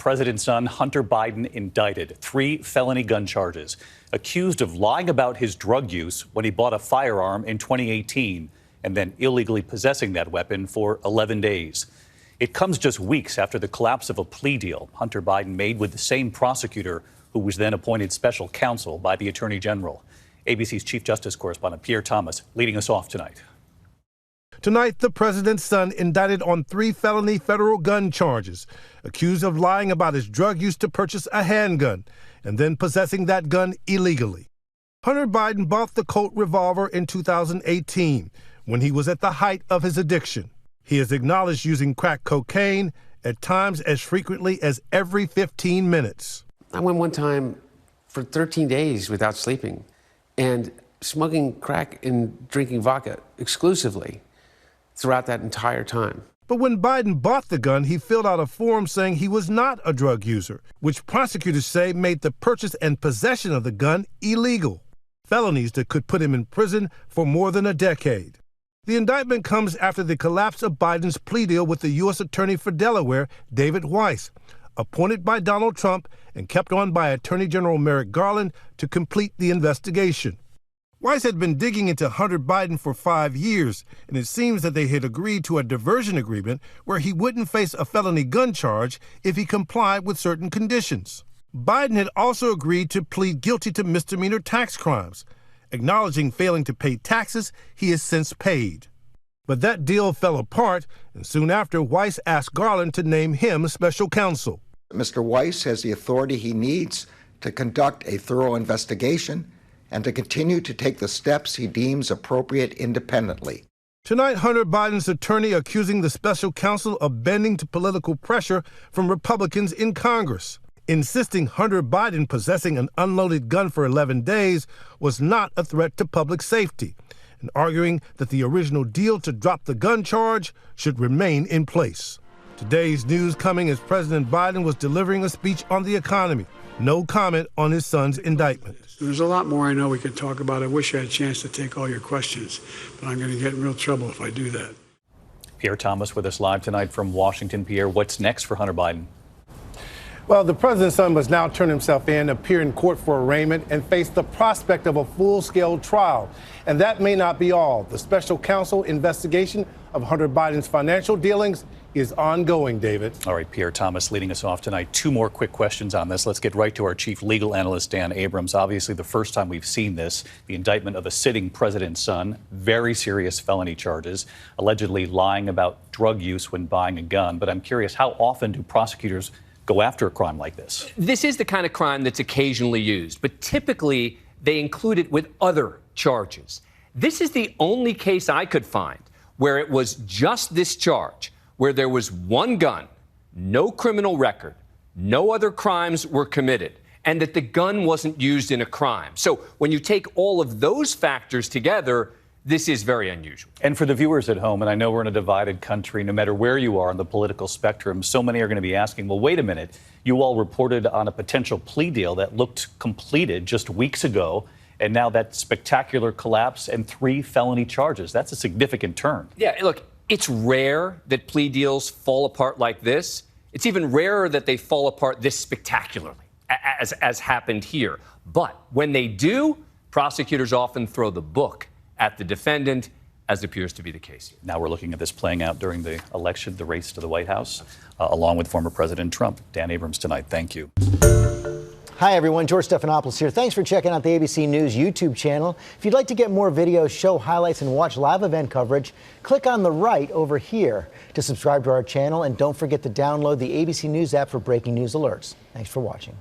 President's son, Hunter Biden, indicted. 3 felony gun charges. Accused of lying about his drug use when he bought a firearm in 2018 and then illegally possessing that weapon for 11 days. It comes just weeks after the collapse of a plea deal Hunter Biden made with the same prosecutor who was then appointed special counsel by the Attorney General. ABC's Chief Justice correspondent Pierre Thomas leading us off tonight. Tonight, the president's son indicted on 3 felony federal gun charges, accused of lying about his drug use to purchase a handgun and then possessing that gun illegally. Hunter Biden bought the Colt revolver in 2018 when he was at the height of his addiction. He has acknowledged using crack cocaine at times as frequently as every 15 minutes. I went one time for 13 days without sleeping and smoking crack and drinking vodka exclusively throughout that entire time. But when Biden bought the gun, he filled out a form saying he was not a drug user, which prosecutors say made the purchase and possession of the gun illegal, felonies that could put him in prison for more than a decade. The indictment comes after the collapse of Biden's plea deal with the U.S. Attorney for Delaware, David Weiss, appointed by Donald Trump and kept on by Attorney General Merrick Garland to complete the investigation. Weiss had been digging into Hunter Biden for 5 years, and it seems that they had agreed to a diversion agreement where he wouldn't face a felony gun charge if he complied with certain conditions. Biden had also agreed to plead guilty to misdemeanor tax crimes, acknowledging failing to pay taxes he has since paid. But that deal fell apart, and soon after, Weiss asked Garland to name him special counsel. Mr. Weiss has the authority he needs to conduct a thorough investigation and to continue to take the steps he deems appropriate independently. Tonight, Hunter Biden's attorney accusing the special counsel of bending to political pressure from Republicans in Congress, insisting Hunter Biden possessing an unloaded gun for 11 days was not a threat to public safety, and arguing that the original deal to drop the gun charge should remain in place. Today's news coming as President Biden was delivering a speech on the economy. No comment on his son's indictment. There's a lot more I know we could talk about. I wish I had a chance to take all your questions, but I'm going to get in real trouble if I do that. Pierre Thomas with us live tonight from Washington. Pierre, what's next for Hunter Biden? Well, the president's son must now turn himself in, appear in court for arraignment, and face the prospect of a full-scale trial. And that may not be all. The special counsel investigation of Hunter Biden's financial dealings is ongoing, David. All right, Pierre Thomas leading us off tonight. 2 more quick questions on this. Let's get right to our chief legal analyst, Dan Abrams. Obviously, the first time we've seen this, the indictment of a sitting president's son, very serious felony charges, allegedly lying about drug use when buying a gun. But I'm curious, how often do prosecutors go after a crime like this? This is the kind of crime that's occasionally used, but typically they include it with other charges. This is the only case I could find where it was just this charge, where there was one gun, no criminal record, no other crimes were committed, and that the gun wasn't used in a crime. So when you take all of those factors together, this is very unusual. And for the viewers at home, and I know we're in a divided country, no matter where you are on the political spectrum, so many are going to be asking, well, wait a minute, you all reported on a potential plea deal that looked completed just weeks ago, and now that spectacular collapse and 3 felony charges. That's a significant turn. Yeah, look, it's rare that plea deals fall apart like this. It's even rarer that they fall apart this spectacularly, as happened here. But when they do, prosecutors often throw the book at the defendant, as appears to be the case here. Now we're looking at this playing out during the election, the race to the White House, along with former President Trump. Dan Abrams tonight. Thank you. Hi, everyone. George Stephanopoulos here. Thanks for checking out the ABC News YouTube channel. If you'd like to get more videos, show highlights, and watch live event coverage, click on the right over here to subscribe to our channel. And don't forget to download the ABC News app for breaking news alerts. Thanks for watching.